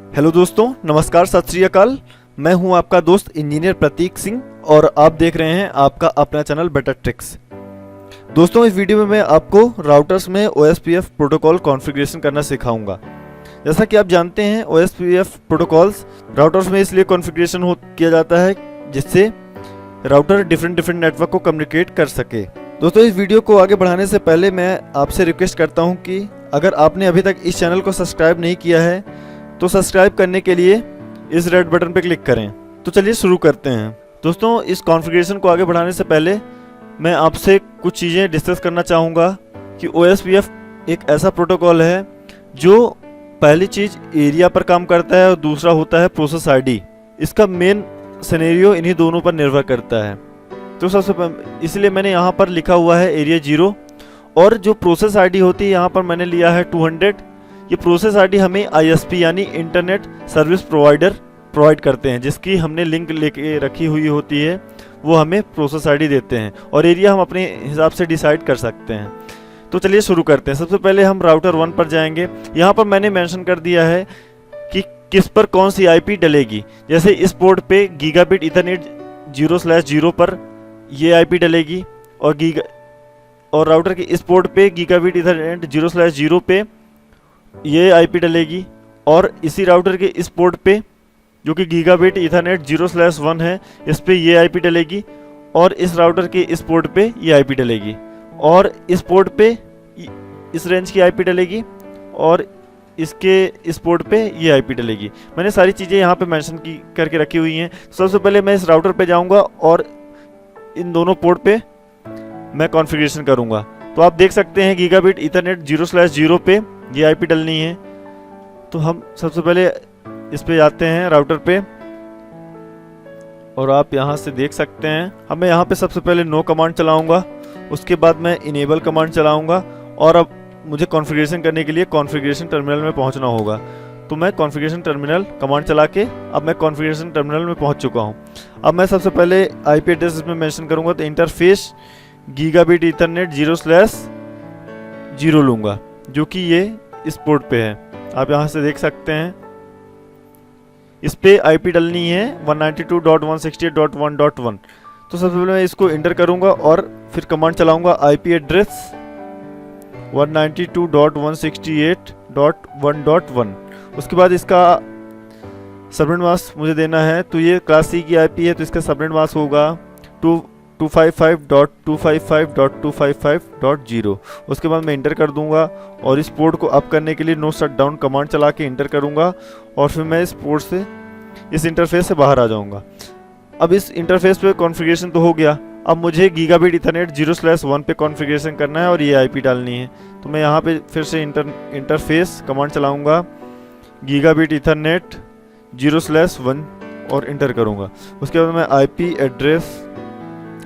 Hello दोस्तों, नमस्कार, सत श्री अकाल। मैं हूं आपका दोस्त इंजीनियर प्रतीक सिंह और आप देख रहे हैं आपका अपना चैनल बेटर ट्रिक्स। दोस्तों, इस वीडियो में मैं आपको राउटर्स में OSPF प्रोटोकॉल कॉन्फ़िगरेशन करना सिखाऊंगा। जैसा कि आप जानते हैं, OSPF प्रोटोकॉल्स राउटर्स में इसलिए कॉन्फ़िगरेशन किया जाता है जिससे राउटर डिफरेंट नेटवर्क को कम्युनिकेट कर सके। दोस्तों, इस वीडियो को आगे बढ़ाने से पहले मैं आपसे रिक्वेस्ट करता हूं कि अगर आपने अभी तक इस चैनल को सब्सक्राइब नहीं किया है तो सब्सक्राइब करने के लिए इस रेड बटन पर क्लिक करें। तो चलिए शुरू करते हैं। दोस्तों, इस कॉन्फ़िगरेशन को आगे बढ़ाने से पहले मैं आपसे कुछ चीज़ें डिस्कस करना चाहूँगा कि OSPF एक ऐसा प्रोटोकॉल है जो पहली चीज़ एरिया पर काम करता है और दूसरा होता है प्रोसेस आईडी। इसका मेन सिनेरियो इन्हीं दोनों पर निर्भर करता है। तो सबसे इसलिए मैंने यहाँ पर लिखा हुआ है एरिया 0 और जो प्रोसेस आईडी होती है यहाँ पर मैंने लिया है 200। ये प्रोसेस आईडी हमें ISP यानी इंटरनेट सर्विस प्रोवाइडर प्रोवाइड करते हैं, जिसकी हमने लिंक लेके रखी हुई होती है, वो हमें प्रोसेस आईडी देते हैं और एरिया हम अपने हिसाब से डिसाइड कर सकते हैं। तो चलिए शुरू करते हैं। सबसे पहले हम राउटर 1 पर जाएंगे। यहाँ पर मैंने मेंशन कर दिया है कि किस पर कौन सी IP डलेगी। जैसे इस पोर्ट पे गीगाबिट ईथरनेट 0/0 पर ये IP डलेगी और राउटर के इस पोर्ट पे गीगाबिट ईथरनेट 0/0 पे ये IP डलेगी और इसी राउटर के इस पोर्ट पे जो कि गीगाबिट ईथरनेट 0/1 है, इस पे ये IP डलेगी और इस राउटर के इस पोर्ट पे ये IP डलेगी और इस पोर्ट पे इस रेंज की IP डलेगी और इसके इस पोर्ट पे ये IP डलेगी। मैंने सारी चीज़ें यहाँ पे मेंशन करके रखी हुई हैं। सबसे पहले मैं इस राउटर पे जाऊँगा और इन दोनों पोर्ट पे मैं कॉन्फ़िगरेशन करूँगा। तो आप देख सकते हैं गीगाबिट ईथरनेट 0/0 पे ये IP डलनी है। तो हम सबसे पहले इस पे जाते हैं राउटर पे और आप यहाँ से देख सकते हैं हमें यहाँ पे सबसे पहले नो कमांड चलाऊंगा, उसके बाद मैं इनेबल कमांड चलाऊंगा और अब मुझे कॉन्फ़िगरेशन करने के लिए कॉन्फ़िगरेशन टर्मिनल में पहुँचना होगा। तो मैं कॉन्फ़िगरेशन टर्मिनल कमांड चला के अब मैं कॉन्फ़िगरेशन टर्मिनल में पहुँच चुका हूँ। अब मैं सबसे पहले IP एड्रेस इसमें मेंशन करूँगा, तो इंटरफेस गीगाबिट ईथरनेट 0/0 लूँगा, जो कि ये इस पोर्ट पे है। आप यहाँ से देख सकते हैं इस पे IP डलनी है 192.168.1.1। तो सबसे पहले मैं इसको इंटर करूँगा और फिर कमांड चलाऊँगा IP एड्रेस 192.168.1.1। उसके बाद इसका सबनेट मास्क मुझे देना है। तो ये क्लास C की IP है, तो इसका सबनेट मास्क होगा 255.255.255.0। उसके बाद मैं इंटर कर दूंगा और इस पोर्ट को अप करने के लिए नो शट डाउन कमांड चला के इंटर करूंगा और फिर मैं इस पोर्ट से इस इंटरफेस से बाहर आ जाऊंगा। अब इस इंटरफेस पे कॉन्फ़िगरेशन तो हो गया। अब मुझे गीगाबिट ईथरनेट 0/1 पे कॉन्फ़िगरेशन करना है और ये IP डालनी है। तो मैं यहाँ पे फिर से इंटरफेस कमांड चलाऊँगा गीगाबिट ईथरनेट 0/1 और इंटर करूँगा। उसके बाद मैं IP एड्रेस,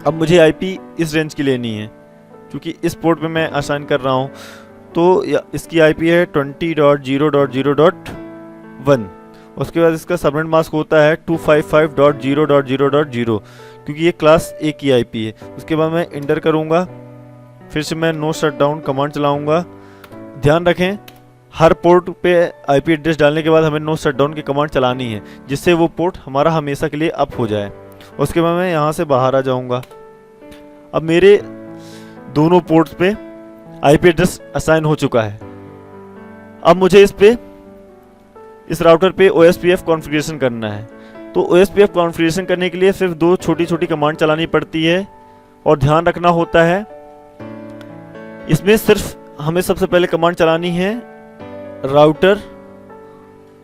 अब मुझे IP इस रेंज की लेनी है क्योंकि इस पोर्ट पे मैं असाइन कर रहा हूँ। तो इसकी IP है 20.0.0.1। उसके बाद इसका सबनेट मास्क होता है 255.0.0.0 क्योंकि ये क्लास A की IP है। उसके बाद मैं इंटर करूँगा, फिर से मैं नो शट डाउन कमांड चलाऊँगा। ध्यान रखें, हर पोर्ट पे IP एड्रेस डालने के बाद हमें नो शट डाउन की कमांड चलानी है, जिससे वो पोर्ट हमारा हमेशा के लिए अप हो जाए। उसके बाद मैं यहाँ से बाहर आ जाऊँगा। अब मेरे दोनों पोर्ट्स पे IP एड्रेस असाइन हो चुका है। अब मुझे इस राउटर पे OSPF कॉन्फ़िगरेशन करना है। तो OSPF कॉन्फ़िगरेशन करने के लिए सिर्फ दो छोटी चलानी चलानी पड़ती है और ध्यान रखना होता है इसमें सिर्फ हमें सबसे पहले कमांड चलानी है राउटर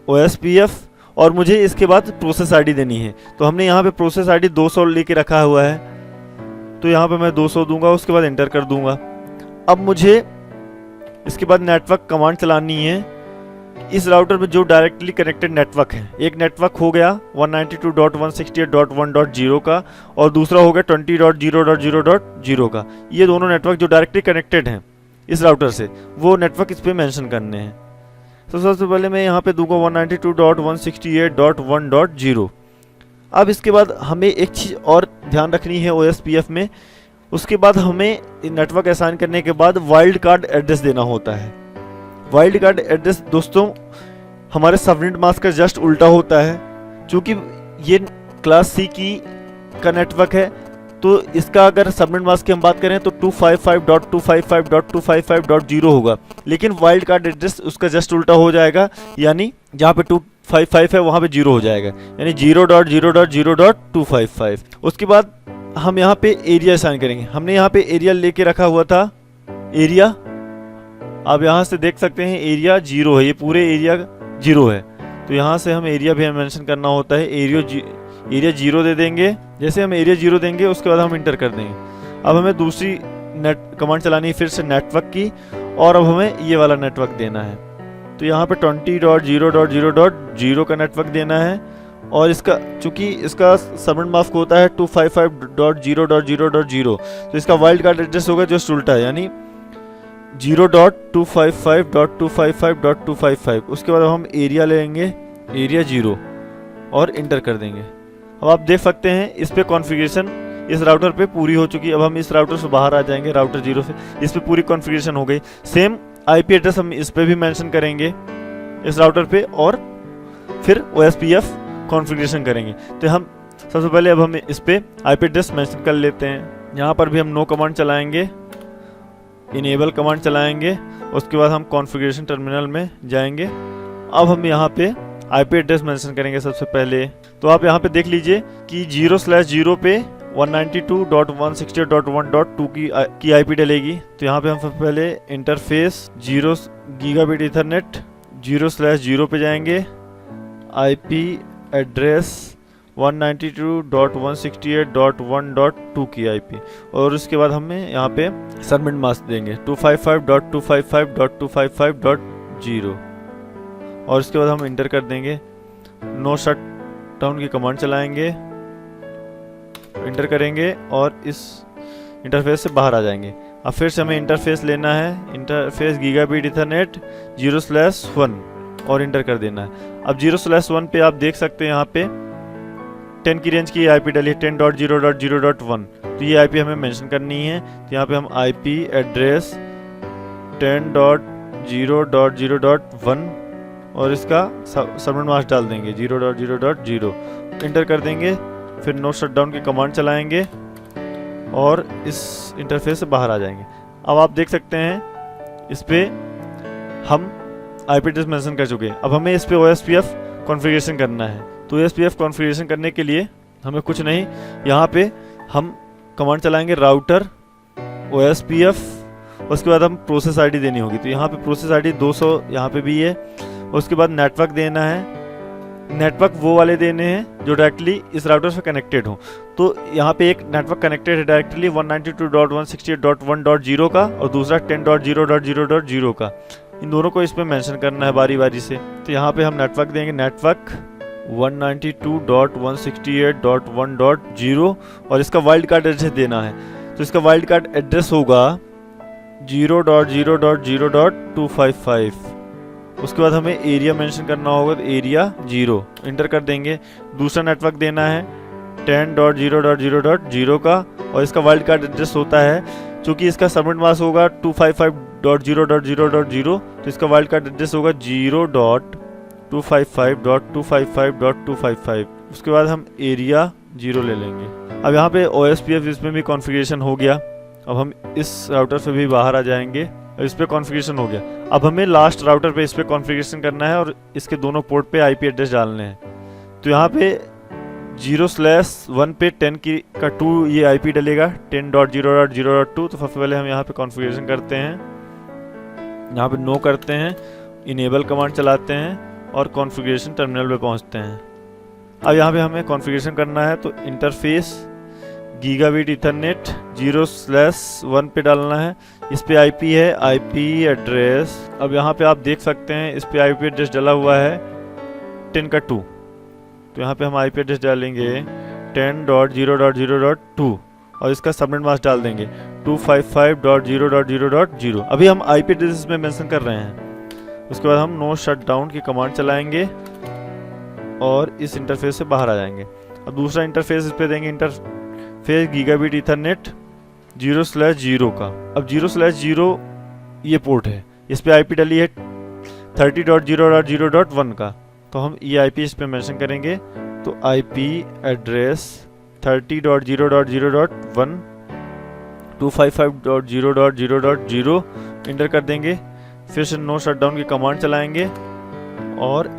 OSPF और मुझे इसके बाद प्रोसेस आईडी देनी है। तो हमने यहाँ पे प्रोसेस आईडी 200 लेके रखा हुआ है, तो यहाँ पे मैं 200 दूंगा, उसके बाद एंटर कर दूंगा। अब मुझे इसके बाद नेटवर्क कमांड चलानी है इस राउटर में जो डायरेक्टली कनेक्टेड नेटवर्क है। एक नेटवर्क हो गया 192.168.1.0 का और दूसरा हो गया 20.0.0.0 का। ये दोनों नेटवर्क जो डायरेक्टली कनेक्टेड हैं इस राउटर से, वो नेटवर्क इस पे मेंशन करने हैं। तो सबसे पहले मैं यहाँ पे दूंगा 192.168.1.0। अब इसके बाद हमें एक चीज़ और ध्यान रखनी है OSPF में। उसके बाद हमें नेटवर्क असाइन करने के बाद वाइल्ड कार्ड एड्रेस देना होता है। वाइल्ड कार्ड एड्रेस दोस्तों हमारे सबनेट मास्क का जस्ट उल्टा होता है। चूँकि ये क्लास सी की का नेटवर्क है, तो इसका अगर सबनेट मास्क की हम बात करें तो 255.255.255.0 होगा, लेकिन वाइल्ड कार्ड एड्रेस उसका जस्ट उल्टा हो जाएगा, यानी जहाँ पे 255 है वहाँ पे 0 हो जाएगा, यानी 0.0.0.255। उसके बाद हम यहाँ पे एरिया असाइन करेंगे। हमने यहाँ पे एरिया लेके रखा हुआ था, एरिया आप यहाँ से देख सकते हैं एरिया 0 है, ये पूरे एरिया 0 है, तो यहाँ से हम एरिया भी मेंशन करना होता है। एरिया 0 दे देंगे। जैसे हम एरिया 0 देंगे उसके बाद हम इंटर कर देंगे। अब हमें दूसरी नेट कमांड चलानी है फिर से नेटवर्क की, और अब हमें ये वाला नेटवर्क देना है। तो यहाँ पे 20.0.0.0 का नेटवर्क देना है, और इसका चूँकि इसका सबनेट मास्क होता है 255.0.0.0, तो इसका वाइल्ड कार्ड एड्रेस होगा जो उल्टा है, यानी 0.255.255.255। उसके बाद हम एरिया लेंगे, एरिया 0, और इंटर कर देंगे। अब आप देख सकते हैं इस पे कॉन्फ़िगरेशन इस राउटर पे पूरी हो चुकी है। अब हम इस राउटर से बाहर आ जाएंगे, राउटर 0 से, इस पे पूरी कॉन्फ़िगरेशन हो गई। सेम आईपी एड्रेस हम इस पे भी मेंशन करेंगे इस राउटर पे, और फिर OSPF कॉन्फ़िगरेशन करेंगे। तो हम सबसे पहले अब हम इस पे आईपी एड्रेस मेंशन कर लेते हैं। यहाँ पर भी हम नो कमांड चलाएंगे, इनेबल कमांड चलाएंगे, उसके बाद हम कॉन्फ़िगरेशन टर्मिनल में जाएंगे। अब हम यहाँ पे आईपी एड्रेस मेंशन करेंगे सबसे पहले। तो आप यहाँ पे देख लीजिए कि 0/0 पे 192.168.1.2 की आईपी डलेगी। तो यहाँ पे हम सबसे पहले इंटरफेस 0 गीगाबिट ईथरनेट 0/0 पे जाएंगे, आईपी एड्रेस 192.168.1.2 की आईपी, और उसके बाद हमें यहाँ पे सबनेट मास्क देंगे 255.255.255.0, और उसके बाद हम इंटर कर देंगे। नो शट डाउन की कमांड चलाएंगे, इंटर करेंगे, और इस इंटरफेस से बाहर आ जाएंगे। अब फिर से हमें इंटरफेस लेना है, इंटरफेस गीगाबिट ईथरनेट 0/1, और इंटर कर देना है। अब 0/1 पे आप देख सकते हैं यहाँ पे 10 की रेंज की आईपी डली है, 10.0.0.1, तो ये आईपी हमें मेंशन करनी है। तो यहाँ पे हम आईपी एड्रेस 10.0.0.1 और इसका सबनेट मास्क डाल देंगे 0.0.0, इंटर कर देंगे। फिर नो शटडाउन की कमांड चलाएंगे और इस इंटरफेस से बाहर आ जाएंगे। अब आप देख सकते हैं इस पे हम आईपी एड्रेस मेंशन कर चुके हैं। अब हमें इस पे OSPF कॉन्फ़िगरेशन करना है। तो OSPF कॉन्फ़िगरेशन करने के लिए हमें कुछ नहीं, यहाँ पे हम कमांड चलाएंगे राउटर OSPF, उसके बाद हम प्रोसेस आईडी देनी होगी। तो यहाँ पे प्रोसेस आईडी 200 यहाँ पे भी है। उसके बाद नेटवर्क देना है, नेटवर्क वो वाले देने हैं जो डायरेक्टली इस राउटर से कनेक्टेड हो। तो यहाँ पे एक नेटवर्क कनेक्टेड है डायरेक्टली 192.168.1.0 का, और दूसरा 10.0.0.0 का। इन दोनों को इस पे मेंशन करना है बारी बारी से। तो यहाँ पे हम नेटवर्क देंगे, नेटवर्क 192.168.1.0, और इसका वाइल्ड कार्ड एड्रेस देना है। तो इसका वाइल्ड कार्ड एड्रेस होगा 0.0.0.255। उसके बाद हमें एरिया मेंशन करना होगा, तो एरिया 0, इंटर कर देंगे। दूसरा नेटवर्क देना है 10.0.0.0 का, और इसका वाइल्ड कार्ड एड्रेस होता है, चूँकि इसका सबनेट मास्क होगा 255.0.0.0, तो इसका वाइल्ड कार्ड एड्रेस होगा 0.255.255.255। उसके बाद हम एरिया 0 ले लेंगे। अब यहाँ पे OSPF इसमें भी कॉन्फ़िगरेशन हो गया। अब हम इस राउटर से भी बाहर आ जाएंगे, इस पे कॉन्फ़िगरेशन हो गया। अब हमें लास्ट राउटर पे इस पे कॉन्फ़िगरेशन करना है और इसके दोनों पोर्ट पे आईपी एड्रेस डालने हैं। तो यहाँ पे 0/1 पे 10 का 2 ये आईपी डलेगा 10.0.0.2। तो सबसे पहले हम यहाँ पे कॉन्फ़िगरेशन करते हैं, यहाँ पे नो करते हैं, इनेबल कमांड चलाते हैं और कॉन्फ़िगरेशन टर्मिनल पे पहुँचते हैं। अब यहाँ पे हमें कॉन्फ़िगरेशन करना है, तो इंटरफेस गीगाबिट ईथरनेट 0/1 पे डालना है। इस पे आईपी है, आईपी एड्रेस, अब यहाँ पे आप देख सकते हैं इस पे आईपी एड्रेस डला हुआ है 10 का 2। तो यहाँ पे हम आईपी एड्रेस डालेंगे 10.0.0.2 और इसका सबनेट मास्क डाल देंगे 255.0.0.0। अभी हम आईपी एड्रेस में मेंशन कर रहे हैं। उसके बाद हम नो शटडाउन की कमांड चलाएंगे और इस इंटरफेस से बाहर आ जाएंगे। अब दूसरा इंटरफेस इस पे देंगे, इंटरफेस गीगाबिट ईथरनेट 0/0 का। अब 0/0 ये पोर्ट है, इस पे आईपी डली है 30.0.0.1 का, तो हम ये IP इस पे मेंशन करेंगे। तो IP एड्रेस 30.0.0.1 255.0.0.0 इंटर कर देंगे। फिर से नो शटडाउन की कमांड चलाएंगे और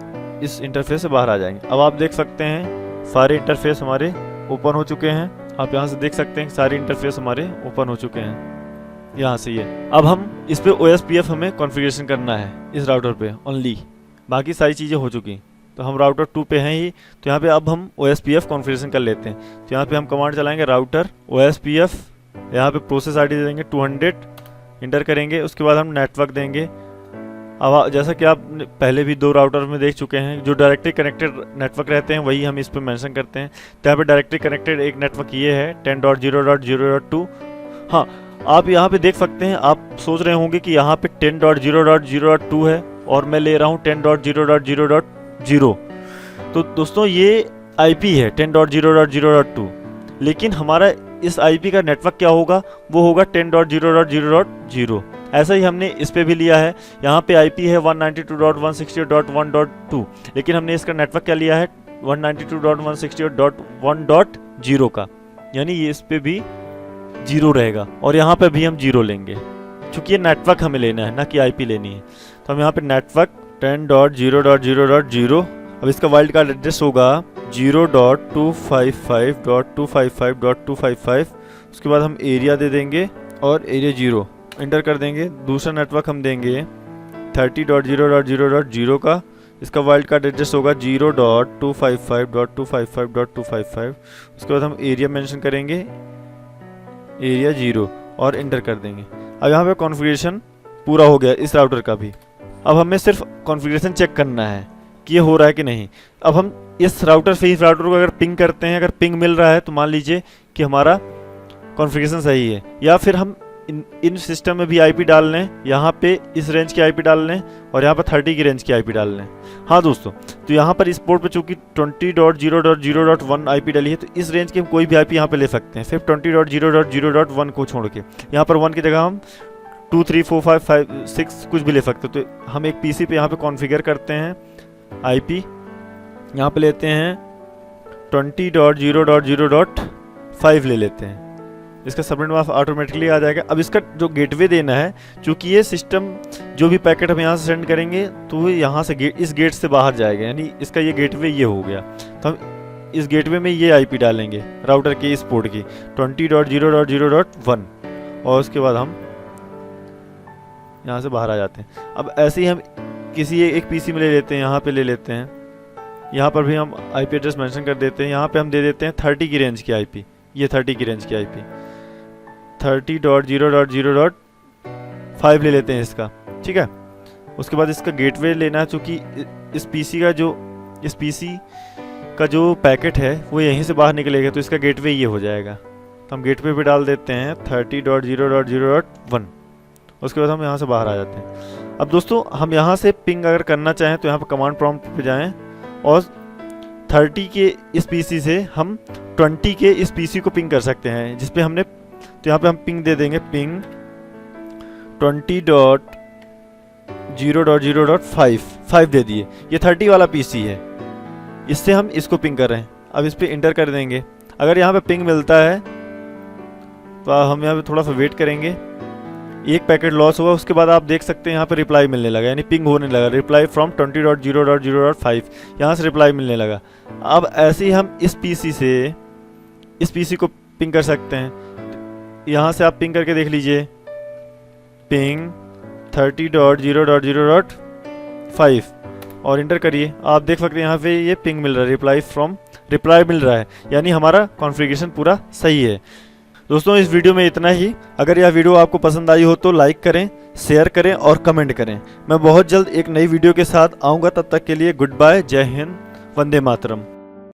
इस इंटरफेस से बाहर आ जाएंगे। अब आप देख सकते हैं सारे इंटरफेस हमारे ओपन हो चुके हैं। आप यहाँ से देख सकते हैं सारे इंटरफेस हमारे ओपन हो चुके हैं यहाँ से ये। अब हम इस पे OSPF हमें कॉन्फ़िगरेशन करना है इस राउटर पे ओनली, बाकी सारी चीज़ें हो चुकी। तो हम राउटर 2 पे हैं ही, तो यहाँ पे अब हम OSPF कॉन्फ़िगरेशन कर लेते हैं। तो यहाँ पे हम कमांड चलाएंगे राउटर OSPF, यहाँ पे प्रोसेस ID दे देंगे 200, इंटर करेंगे। उसके बाद हम नेटवर्क देंगे। अब जैसा कि आप पहले भी 2 राउटर में देख चुके हैं, जो डायरेक्टली कनेक्टेड नेटवर्क रहते हैं वही हम इस पे मेंशन करते हैं। तो यहाँ पे डायरेक्टली कनेक्टेड एक नेटवर्क ये है 10.0.0.2। हाँ, आप यहाँ पे देख सकते हैं, आप सोच रहे होंगे कि यहाँ पे 10.0.0.2 है और मैं ले रहा हूँ 10.0.0.0। तो दोस्तों ये IP है 10.0.0.2, लेकिन हमारा इस IP का नेटवर्क क्या होगा, वो होगा 10.0.0.0। ऐसा ही हमने इस पे भी लिया है। यहाँ पे IP है 192.168.1.2, लेकिन हमने इसका नेटवर्क क्या लिया है 192.168.1.0 का, यानी ये इस पे भी 0 रहेगा और यहाँ पे भी हम 0 लेंगे, क्योंकि ये नेटवर्क हमें लेना है ना कि IP लेनी है। तो हम यहाँ पे नेटवर्क 10.0.0.0, अब इसका वाइल्ड कार्ड एड्रेस होगा 0.255.255.255। उसके बाद हम एरिया दे देंगे और एरिया 0 इंटर कर देंगे। दूसरा नेटवर्क हम देंगे 30.0.0.0 का, इसका वाइल्ड कार्ड एड्रेस होगा 0.255.255.255। उसके बाद हम एरिया मेंशन करेंगे, एरिया 0 और इंटर कर देंगे। अब यहाँ पे कॉन्फ़िगरेशन पूरा हो गया इस राउटर का भी। अब हमें सिर्फ कॉन्फ़िगरेशन चेक करना है कि ये हो रहा है कि नहीं। अब हम इस राउटर से इस राउटर को अगर पिंग करते हैं, अगर पिंग मिल रहा है तो मान लीजिए कि हमारा कॉन्फ़िगरेशन सही है, या फिर हम इन सिस्टम में भी IP डाल लें, यहाँ पे इस रेंज की IP डाल लें और यहाँ पर 30 की रेंज की IP डाल लें। हाँ दोस्तों, तो यहाँ पर इस पोर्ट पे चूंकि 20.0.0.1 IP डाली है, तो इस रेंज की हम कोई भी IP यहाँ पे ले सकते हैं, सिर्फ 20.0.0.1 को छोड़ के। यहाँ पर 1 की जगह हम 2, 3, 4, 5, 6 कुछ भी ले सकते हैं। तो हम एक PC पे यहाँ पे कॉन्फ़िगर करते हैं IP, यहाँ पे लेते हैं 20.0.0.5 ले लेते हैं। इसका सबनेट मास्क ऑटोमेटिकली आ जाएगा। अब इसका जो गेटवे देना है, चूंकि ये सिस्टम जो भी पैकेट हम यहाँ से सेंड करेंगे तो यहाँ से इस गेट से बाहर जाएगा, यानी इसका ये गेटवे ये हो गया। तो हम इस गेटवे में ये IP डालेंगे राउटर के इस पोर्ट की 20.0.0.1 और उसके बाद हम यहाँ से बाहर आ जाते हैं। अब ऐसे ही हम किसी एक PC में ले लेते हैं, यहाँ पे ले लेते हैं, यहाँ पर भी हम IP एड्रेस मेंशन कर देते हैं। यहाँ पे हम दे देते हैं 30 की रेंज की IP, ये 30 की रेंज की IP 30.0.0.5 ले लेते हैं इसका, ठीक है। उसके बाद इसका गेटवे लेना है, चूँकि इस PC का जो पैकेट है वो यहीं से बाहर निकलेगा, तो इसका गेटवे ये हो जाएगा। तो हम गेटवे पे डाल देते हैं 30.0.0.1। उसके बाद हम यहाँ से बाहर आ जाते हैं। अब दोस्तों हम यहाँ से पिंग अगर करना चाहें तो यहाँ पर कमांड प्रॉम्प्ट पे जाएं और 30 के इस PC से हम 20 के इस PC को पिंग कर सकते हैं, जिसपे हमने, तो यहाँ पे हम पिंग दे देंगे, पिंग 20.0.0.5 दे दिए। ये 30 वाला PC है, इससे हम इसको पिंग कर रहे हैं। अब इस पे इंटर कर देंगे। अगर यहाँ पे पिंग मिलता है तो हम यहाँ पे थोड़ा सा वेट करेंगे, एक पैकेट लॉस हुआ। उसके बाद आप देख सकते हैं यहाँ पे रिप्लाई मिलने लगा, यानी पिंग होने लगा, रिप्लाई फ्रॉम 20.0.0.5, यहाँ से रिप्लाई मिलने लगा। अब ऐसे ही हम इस PC से इस PC को पिंग कर सकते हैं। यहाँ से आप पिंग करके देख लीजिए, पिंग 30.0.0.5 और इंटर करिए। आप देख सकते हैं यहाँ पे ये पिंग मिल रहा है, रिप्लाई मिल रहा है, यानी हमारा कॉन्फ़िगरेशन पूरा सही है। दोस्तों इस वीडियो में इतना ही। अगर यह वीडियो आपको पसंद आई हो तो लाइक करें, शेयर करें और कमेंट करें। मैं बहुत जल्द एक नई वीडियो के साथ आऊँगा, तब तक के लिए गुड बाय, जय हिंद, वंदे मातरम।